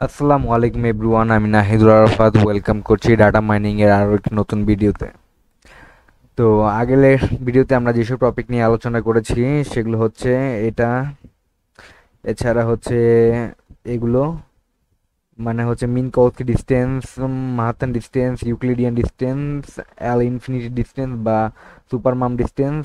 আসসালামু আলাইকুম এভরিওয়ান, আমি নাহিদুল আরাফাত ওয়েলকাম করছি ডাটা মাইনিং এর আরো একটি নতুন ভিডিওতে। তো আগের ভিডিওতে আমরা যেসব টপিক নিয়ে আলোচনা করেছি সেগুলো হচ্ছে এটা, এছাড়া হচ্ছে এগুলো মানে হচ্ছে মিন কৌস্কি ডিস্টেন্স, মানহাটন ডিস্টেন্স, ইউক্লিডিয়ান ডিস্টেন্স, এল ইনফিনিটি ডিস্টেন্স বা সুপারমাম ডিস্টেন্স,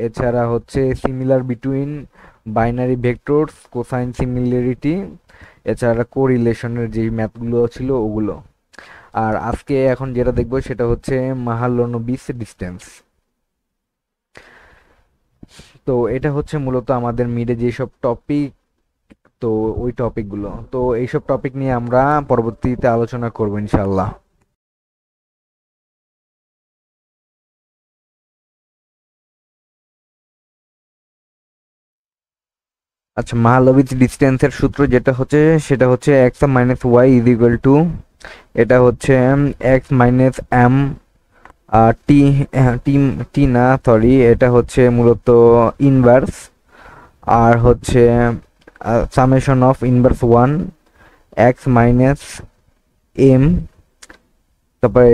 এছাড়া হচ্ছে similar between binary vectors, cosine similarity, এছাড়া কোরিলেশনের যে ম্যাথগুলো ছিল ওগুলো। আর আজকে এখন যেটা দেখবো সেটা হচ্ছে মাহালনোবিস ডিস্টেন্স। তো এটা হচ্ছে মূলত আমাদের মিডে যেসব টপিক, তো ওই টপিকগুলো, তো এইসব টপিক নিয়ে আমরা পরবর্তীতে আলোচনা করবো ইনশাল্লাহ। আচ্ছা, মাহালনোবিস ডিস্টেন্সের সূত্র যেটা হচ্ছে সেটা হচ্ছে X minus Y is equal to, এটা হচ্ছে X minus M T, T, T না সরি, এটা হচ্ছে মূলত ইনভার্স, আর হচ্ছে summation of inverse one X minus M, তারপরে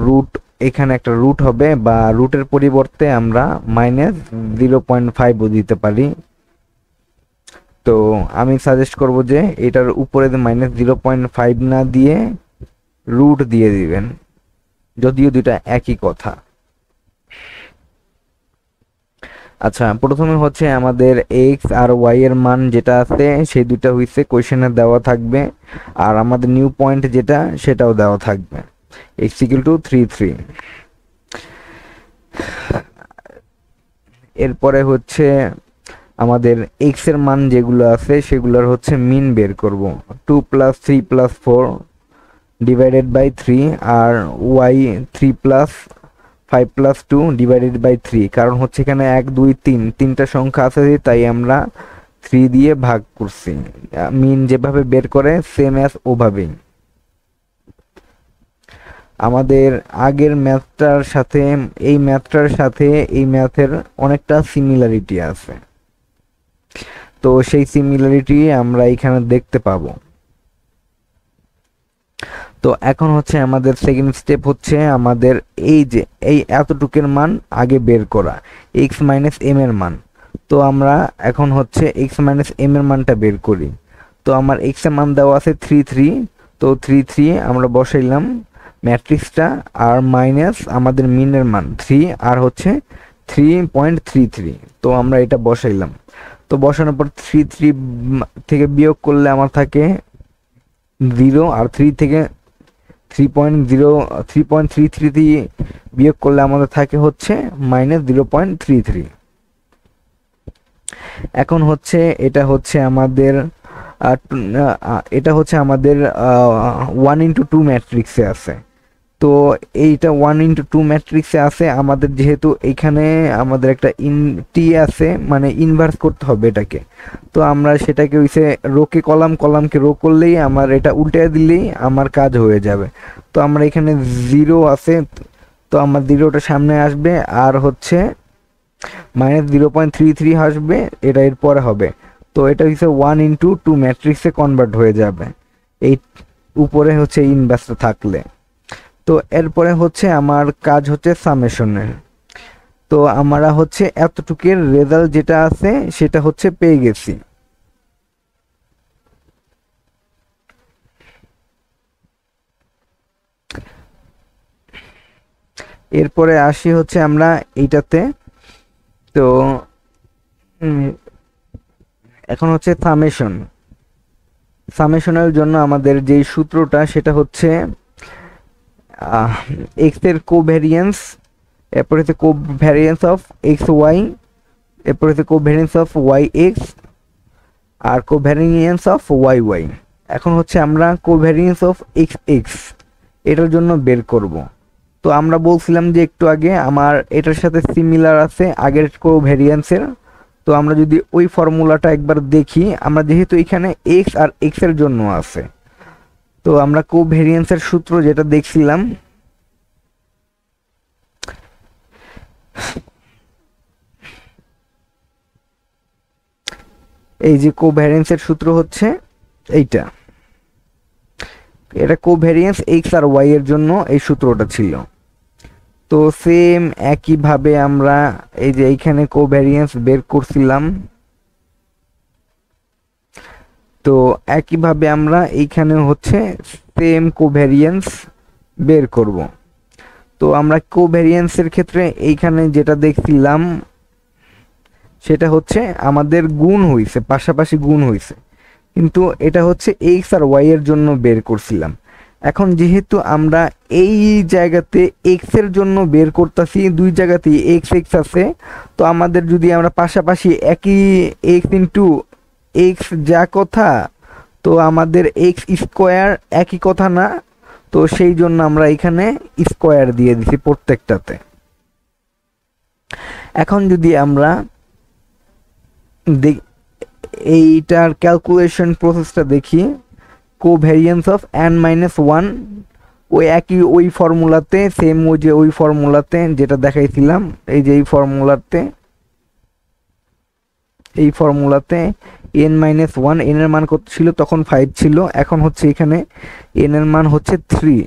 রুট, এখানে একটা রুট হবে বা রুটের পরিবর্তে আমরা -0.5 দিতে পারি। তো আমি সাজেস্ট করব যে এটার উপরে -0.5 না দিয়ে রুট দিয়ে দিবেন, যদিও দুটা একই কথা। আচ্ছা, প্রথমে হচ্ছে আমাদের এক্স আর ওয়াই এর মান যেটা আছে সেই দুটা হইছে কোয়েশ্চেনে দেওয়া থাকবে, আর আমাদের নিউ পয়েন্ট যেটা সেটাও দেওয়া থাকবে, এক্স ইকুয়াল টু 3 3। এরপরে হচ্ছে আমাদের এক্স এর মান যেগুলো আছে সেগুলোর হচ্ছে মিন বের করব, 2 + 3 + 4 ডিভাইডেড বাই 3, আর ওয়াই 3 + 5 + 2 ডিভাইডেড বাই 3, কারণ হচ্ছে এখানে 1 2 3 তিনটা সংখ্যা আছে তাই আমরা 3 দিয়ে ভাগ করছি। মিন যেভাবে বের করে সেম অ্যাজ ওভাবেই। আমাদের আগের ম্যাথটার সাথে এই ম্যাথের অনেকটা সিমিলারিটি আছে, তো সেই সিমিলারিটি আমরা এখানে দেখতে পাবো। তো এখন হচ্ছে আমাদের সেকেন্ড স্টেপ হচ্ছে আমাদের এই যে এই এতটুকের মান আগে বের করা, এক্স মাইনাস এম এর মান। তো আমরা এখন হচ্ছে এক্স মাইনাস এম এর মানটা বের করি। তো আমার এক্স এর মান দেওয়া আছে 3 3, তো 3 3 আমরা বসাইলাম ম্যাট্রিক্সটা, আর মাইনাস আমাদের মিনের মান 3, আর হচ্ছে 3.33, তো আমরা এটা বসাইলাম। তো বসানোর পর 3 3 থেকে বিয়োগ করলে আমার থাকে 0, আর 3 থেকে 3.33 দিয়ে বিয়োগ করলে আমাদের থাকে হচ্ছে -0.33। এখন হচ্ছে এটা হচ্ছে আমাদের 1:2 ম্যাট্রিক্সে আছে। তো এইটা 1:2 ম্যাট্রিক্সে আছে আমাদের, যেহেতু এখানে আমাদের একটা টি আছে, মানে ইনভার্স করতে হবে এটাকে। তো আমরা সেটাকে হইছে রোকে কলামকে রো করলেই আমার এটা উল্টে দিলেই আমার কাজ হয়ে যাবে। তো আমরা এখানে 0 আছে, তো আমার 0টা সামনে আসবে, আর হচ্ছে -0.33 আসবে, এটা এরপরে হবে। তো এটা হচ্ছে 1:2 ম্যাট্রিক্সে কনভার্ট হয়ে যাবে এই উপরে হচ্ছে ইনভার্সটা থাকলে। তো এরপরে হচ্ছে আমার কাজ হচ্ছে সামেশনের। তো আমরা হচ্ছে এতটুকের রেজাল্ট যেটা আছে সেটা হচ্ছে পেয়ে গেছি। এরপরে আসি হচ্ছে আমরা এইটাতে। তো এখন হচ্ছে সামেশনের জন্য আমাদের যেই সূত্রটা সেটা হচ্ছে এক্স এর কোভ্যারিয়েন্স, এরপর হচ্ছে কোভ্যারিয়েন্স অফ এক্স ওয়াই, এরপর হচ্ছে কোভ্যারিয়েন্স অফ ওয়াই এক্স, আর কোভ্যারিয়েন্স অফ ওয়াই ওয়াই। এখন হচ্ছে আমরা কোভ্যারিয়েন্স অফ এক্স এক্স এটার জন্য বের করব। তো আমরা বলছিলাম যে একটু আগে আমার এটার সাথে সিমিলার আছে আগের কোভ্যারিয়েন্সের। তো আমরা যদি ওই ফর্মুলাটা একবার দেখি, আমরা যেহেতু এখানে এক্স আর এক্স এর জন্য আছে, তো আমরা কোভ্যারিয়েন্সের সূত্র যেটা দেখছিলাম, এই যে কোভ্যারিয়েন্সের সূত্র হচ্ছে এইটা। এটা কোভ্যারিয়েন্স এক্স আর ওয়াই এর জন্য এই সূত্রটা ছিল। তো সেম একইভাবে আমরা এই যে এইখানে কোভ্যারিয়েন্স বের করছিলাম, তো একইভাবে আমরা এইখানে হচ্ছে সেম কোভ্যারিয়েন্স বের করব। তো আমরা কোভ্যারিয়েন্সের ক্ষেত্রে এইখানে যেটা দেখছিলাম সেটা হচ্ছে আমাদের গুণ হইছে, পাশাপাশি গুণ হইছে, কিন্তু এটা হচ্ছে এক্স আর ওয়াই এর জন্য বের করছিলাম। এখন যেহেতু আমরা এই জায়গাতে এক্স এর জন্য বের করতেছি, দুই জায়গাতেই এক্স এক্স আছে, তো আমাদের যদি আমরা পাশাপাশি একই এক্স ইন্টু এক্স যা কথা, তো আমাদের এক্স স্কোয়ার একই কথা না, তো সেই জন্য আমরা এখানে স্কোয়ার দিয়ে দিছি প্রত্যেকটাতে। এখন যদি আমরা এইটার ক্যালকুলেশন প্রসেসটা দেখি, কোভ্যারিয়েন্স অফ n মাইনাস ওয়ান, ওই একই ওই ফর্মুলাতে, সেম ওই যে ওই ফর্মুলাতে যেটা দেখাইছিলাম, এই যে এই ফর্মুলাতে n মাইনাস ওয়ান, n এর মান কত ছিল তখন 5 ছিল, এখন হচ্ছে এখানে n এর মান হচ্ছে 3।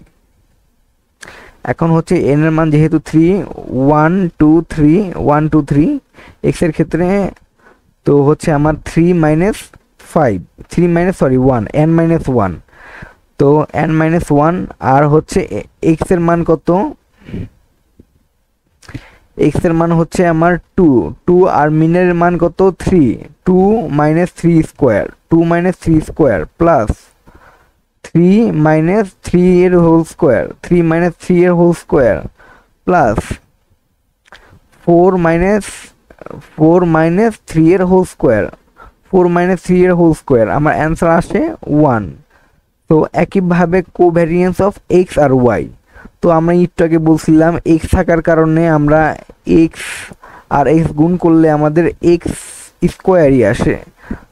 এখন হচ্ছে n এর মান যেহেতু 3, 1 2 3 1 2 3 x এর ক্ষেত্রে, তো হচ্ছে আমার 3 minus 5 3 minus sorry 1 n minus 1, তো n মাইনাস 1 আর হচ্ছে x এর মান কত, x এর মান হচ্ছে আমার 2 2 আর মিনের মান কত 3, 2 minus 3 square, 2 minus 3 square plus 3 minus 3 এর হোল স্কোয়ার, 3 মাইনাস 3 এর হোল স্কোয়ার প্লাস 4 মাইনাস 3 এর হোল স্কোয়ার, 4 মাইনাস 3 এর হোল স্কোয়ার, আমার অ্যান্সার আসে 1। তো একইভাবে কোভ্যারিয়েন্স অফ এক্স আর ওয়াই, তো আমরা একটু আগে বলছিলাম এক্স থাকার কারণে আমরা এক্স আর এক্স গুণ করলে আমাদের এক্স স্কোয়ারই আসে,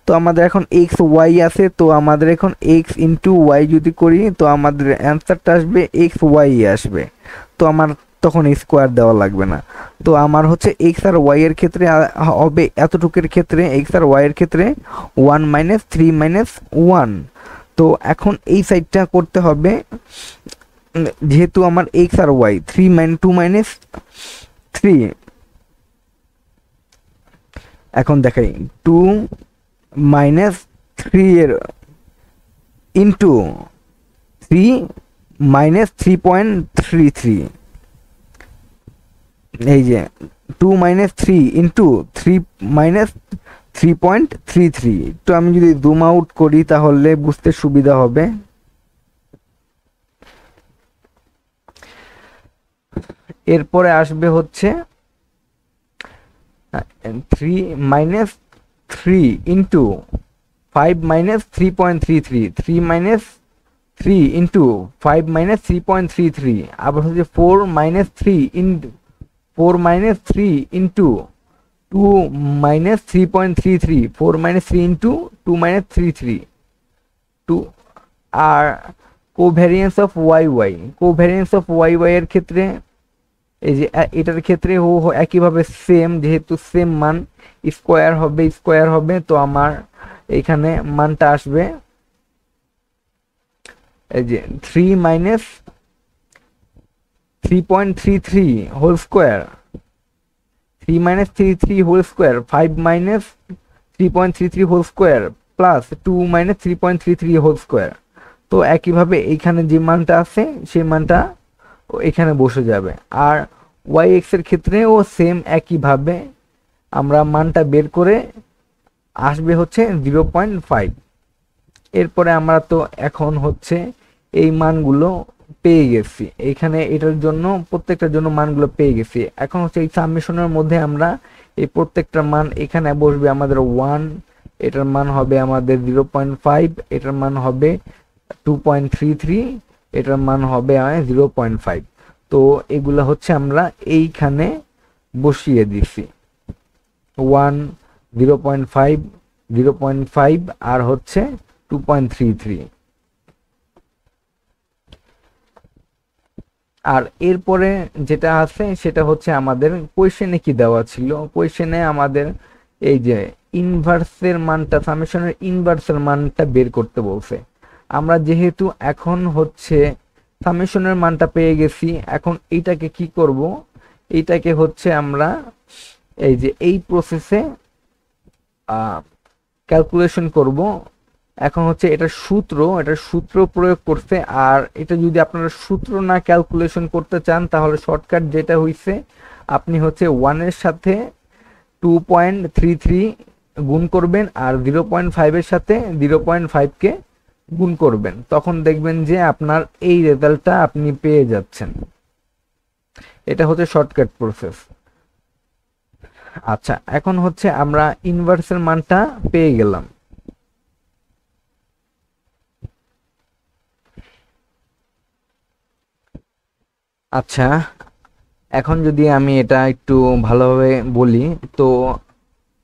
তো আমাদের এখন এক্স ওয়াই আছে, তো আমাদের এখন এক্স ইন্টু ওয়াই যদি করি তো আমাদের অ্যান্সারটা আসবে এক্স ওয়াই আসবে, তো আমার তখন স্কোয়ার দেওয়া লাগবে না। তো আমার হচ্ছে এক্স আর ওয়াই এর ক্ষেত্রে হবে এতটুকুর ক্ষেত্রে, এক্স আর ওয়াই এর ক্ষেত্রে 1 মাইনাস 3 মাইনাস 1। তো এখন এই সাইডটা করতে হবে, যেহেতু আমার এক্স আর ওয়াই 3 2 মাইনাস 3, এখন দেখাই 2 মাইনাস 3 এর ইন্টু 3 মাইনাস 3.33, এই যে 2 মাইনাস 3 ইন্টু 3 মাইনাস 3.33, তো আমি যদি জুম আউট করি তাহলে বুঝতে সুবিধা হবে। এরপরে আসবে হচ্ছে 3 minus 3 into 5 minus 3.33, 3 minus 3 into 5 minus 3.33, আবার হচ্ছে 4 minus 3 into 4 minus 3 into 2 minus 3.33, 4 minus 3 into 2 minus 33 2। আর covariance of Y Y, covariance of Y Y এর ক্ষেত্রে এই যে এটার ক্ষেত্রে একইভাবে সেম, যেহেতু সেম মান স্কোয়ার হবে, তো আমার এখানে মানটা আসবে এই যে 3 minus 3.33 whole square, 3 minus 33 whole square, 5 minus 3.33 whole square plus 2 minus 3.33 whole square. তো একইভাবে এইখানে যে মানটা আছে সেই মানটা এখানে বসে যাবে। আর ওয়াই এক্স এর ক্ষেত্রেও সেম একইভাবে আমরা মানটা বের করে আসবে হচ্ছে 0.5। এরপরে আমরা তো এখন হচ্ছে এই মানগুলো পেয়ে গেছি, এইখানে এটার জন্য প্রত্যেকটার জন্য মানগুলো পেয়ে গেছি। এখন হচ্ছে এই সাবমিশনের মধ্যে আমরা এই প্রত্যেকটা মান এখানে বসবে আমাদের 1, এটার মান হবে আমাদের 0.5, এটার মান হবে 2.33, এটার মান হবে 0.5। তো এগুলা হচ্ছে আমরা এইখানে বসিয়ে দিছি 1 0.5 0.5 আর হচ্ছে 2.33। আর এরপরে যেটা আছে সেটা হচ্ছে আমাদের কোয়েশ্চেনে কি দেওয়া ছিল, কোয়েশ্চেনে আমাদের এই যে ইনভার্সের মানটা, সামেশনের ইনভার্সের মানটা বের করতে বলছে। আমরা যেহেতু এখন হচ্ছে সামেশনের মানটা পেয়ে গেছি, এখন এইটাকে কি করব, এইটাকে হচ্ছে আমরা এই যে এই প্রসেসে ক্যালকুলেশন করব। এখন হচ্ছে এটার সূত্র প্রয়োগ করতে, আর এটা যদি আপনারা সূত্র না ক্যালকুলেশন করতে চান তাহলে শর্টকাট যেটা হইছে, আপনি হচ্ছে 1 এর সাথে 2.33 গুণ করবেন আর 0.5 এর সাথে 0.5 কে গুণ করবেন, তখন দেখবেন যে আপনার এই রেজাল্টটা আপনি পেয়ে যাচ্ছেন। এটা হচ্ছে শর্টকাট প্রসেস। আচ্ছা, এখন হচ্ছে আমরা ইনভার্সের মানটা পেয়ে গেলাম। আচ্ছা, এখন যদি আমি এটা একটু ভালোভাবে বলি, তো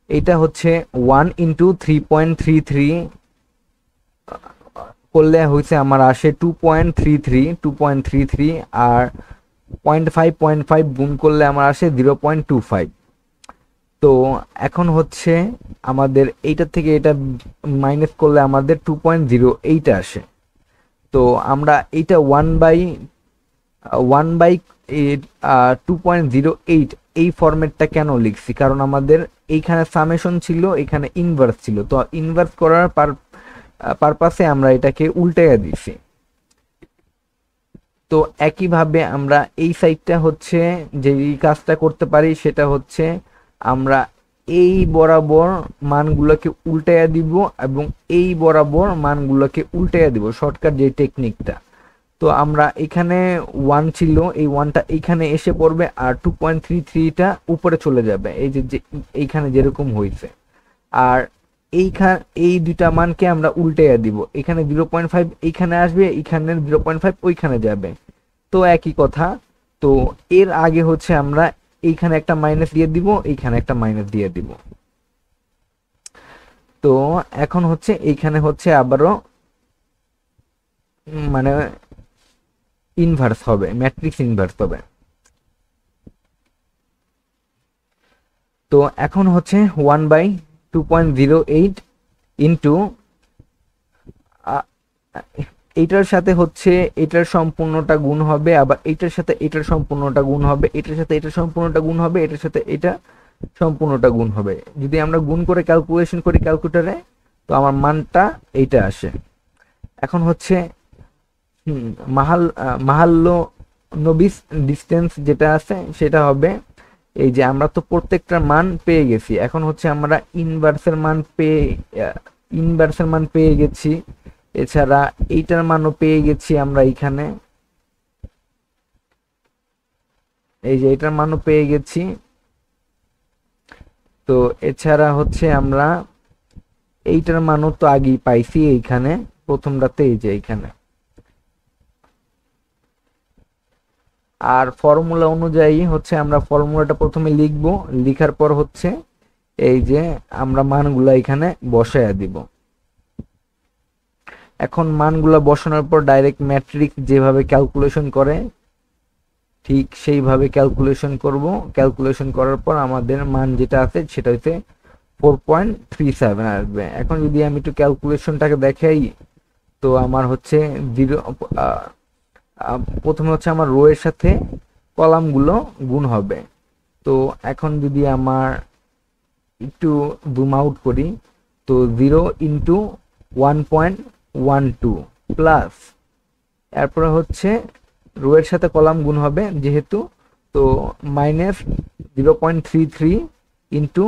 এটা হচ্ছে 1 ইন্টু 3.33 করলে হয়েছে আমার আসে 2.33 আর 0.5 গুণ করলে আমার আসে 0.25। তো এখন হচ্ছে আমাদের এইটা থেকে এটা মাইনাস করলে আমাদের 2.08 আসে। তো আমরা এইটা 1/2.08 এই ফরম্যাটটা কেন লিখছি, কারণ আমাদের এইখানে সামেশন ছিল, এখানে ইনভার্স ছিল, তো ইনভার্স করার পারপাসে আমরা এটাকে উল্টাইয়া দিছি। তো একইভাবে আমরা এই সাইডটা হচ্ছে যে কাজটা করতে পারি সেটা হচ্ছে আমরা এই বরাবর মানগুলোকে উল্টাইয়া দিব এবং এই বরাবর মানগুলোকে উল্টাইয়া দিব, শর্টকাট যে টেকনিকটা। তো আমরা এখানে 1 ছিল, এই 1টা এইখানে এসে পড়বে আর 2.33টা উপরে চলে যাবে, এই যে এইখানে যেরকম হয়েছে। আর এই দুইটা মানকে আমরা উল্টাইয়া দিব, এখানে 0.5 এইখানে আসবে, এখানে 0.5 ওইখানে যাবে, তো একই কথা। তো এর আগে হচ্ছে আমরা এইখানে একটা মাইনাস দিয়ে দিব, এইখানে একটা মাইনাস দিয়ে দিব। তো এখন হচ্ছে এইখানে হচ্ছে আবারও মানে ইনভার্স হবে, ম্যাট্রিক্স ইনভার্স হবে। তো এখন হচ্ছে 1/2.08 ইন্টু এইটার সাথে হচ্ছে এটার সম্পূর্ণটা গুণ হবে, আবার এইটার সাথে এটার সম্পূর্ণটা গুণ হবে, এটার সাথে এটার সম্পূর্ণটা গুণ হবে, এটার সাথে এটা সম্পূর্ণটা গুণ হবে। যদি আমরা গুণ করে ক্যালকুলেশন করি ক্যালকুলেটরে, তো আমার মানটা এইটা আসে। এখন হচ্ছে মাহাল্য নবিস ডিস্টেন্স যেটা আছে সেটা হবে এই যে আমরা তো প্রত্যেকটার মান পেয়ে গেছি, এখন হচ্ছে আমরা ইনভার্সের মান পেয়ে গেছি, এছাড়া এইটার মানও পেয়ে গেছি আমরা এইখানে, এই যে এটার মানও পেয়ে গেছি। তো এছাড়া হচ্ছে আমরা এইটার মানও তো আগেই পাইছি এইখানে প্রথমটাতে, এই যে এইখানে। আর ফর্মুলা অনুযায়ী হচ্ছে আমরা ফর্মুলাটা প্রথমে লিখব, লিখার পর হচ্ছে এই যে আমরা মানগুলা এখানে বসায়া দিব। এখন মানগুলা বসানোর পর ডাইরেক্ট ম্যাট্রিক্স যেভাবে ক্যালকুলেশন করে ঠিক সেইভাবে ক্যালকুলেশন করব। ক্যালকুলেশন করার পর আমাদের মান যেটা আছে সেটা হচ্ছে 4.37 আসবে। এখন যদি আমি একটু ক্যালকুলেশনটাকে দেখাই, তো আমার হচ্ছে প্রথমে হচ্ছে আমার রো এর সাথে কলামগুলো গুণ হবে। তো এখন যদি আমার একটু জুম আউট করি, তো 0 ইন্টু 1.12 প্লাস এরপরে হচ্ছে রো এর সাথে কলাম গুণ হবে যেহেতু, তো মাইনাস 0.33 ইন্টু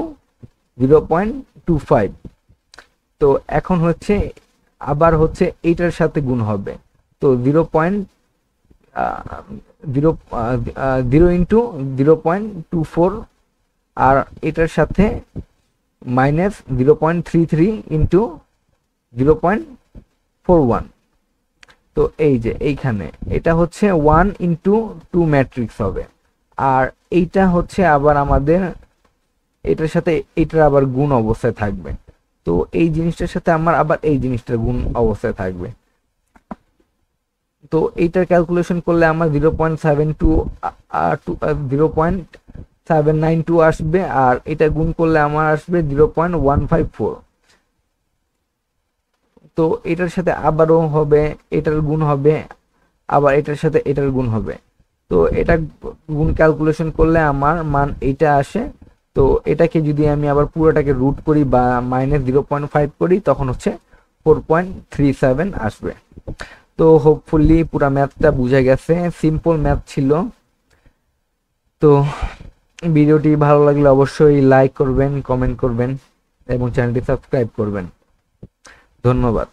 0.25। তো এখন হচ্ছে আবার হচ্ছে এইটার সাথে গুণ হবে, তো 0 ইন্টু 0.24 আর এটার সাথে মাইনাস 0.33 ইন্টু 0.41। তো এই যে এইখানে এটা হচ্ছে 1 ইন্টু 2 ম্যাট্রিক্স হবে, আর এইটা হচ্ছে আবার আমাদের এটার সাথে এটার আবার গুণ অবস্থায় থাকবে। তো এই জিনিসটার সাথে আমার আবার এই জিনিসটার গুণ অবস্থায় থাকবে। তো এইটার ক্যালকুলেশন করলে আমার 0.792 আসবে, আর এটা গুণ করলে আমার আসবে 0.154। তো এটার সাথে আবারও হবে, এটার গুণ হবে, আবার এটার সাথে এটার গুণ হবে। তো এটা গুণ ক্যালকুলেশন করলে আমার মান এইটা আসে। তো এটাকে যদি আমি আবার পুরোটাকে রুট করি বা -0.5 করি, তখন হচ্ছে 4.37 আসবে। তো হোপফুলি পুরা ম্যাথটা বুঝা গেছে, সিম্পল ম্যাথ ছিল। তো ভিডিওটি ভালো লাগলে অবশ্যই লাইক করবেন, কমেন্ট করবেন এবং চ্যানেলটি সাবস্ক্রাইব করবেন। ধন্যবাদ।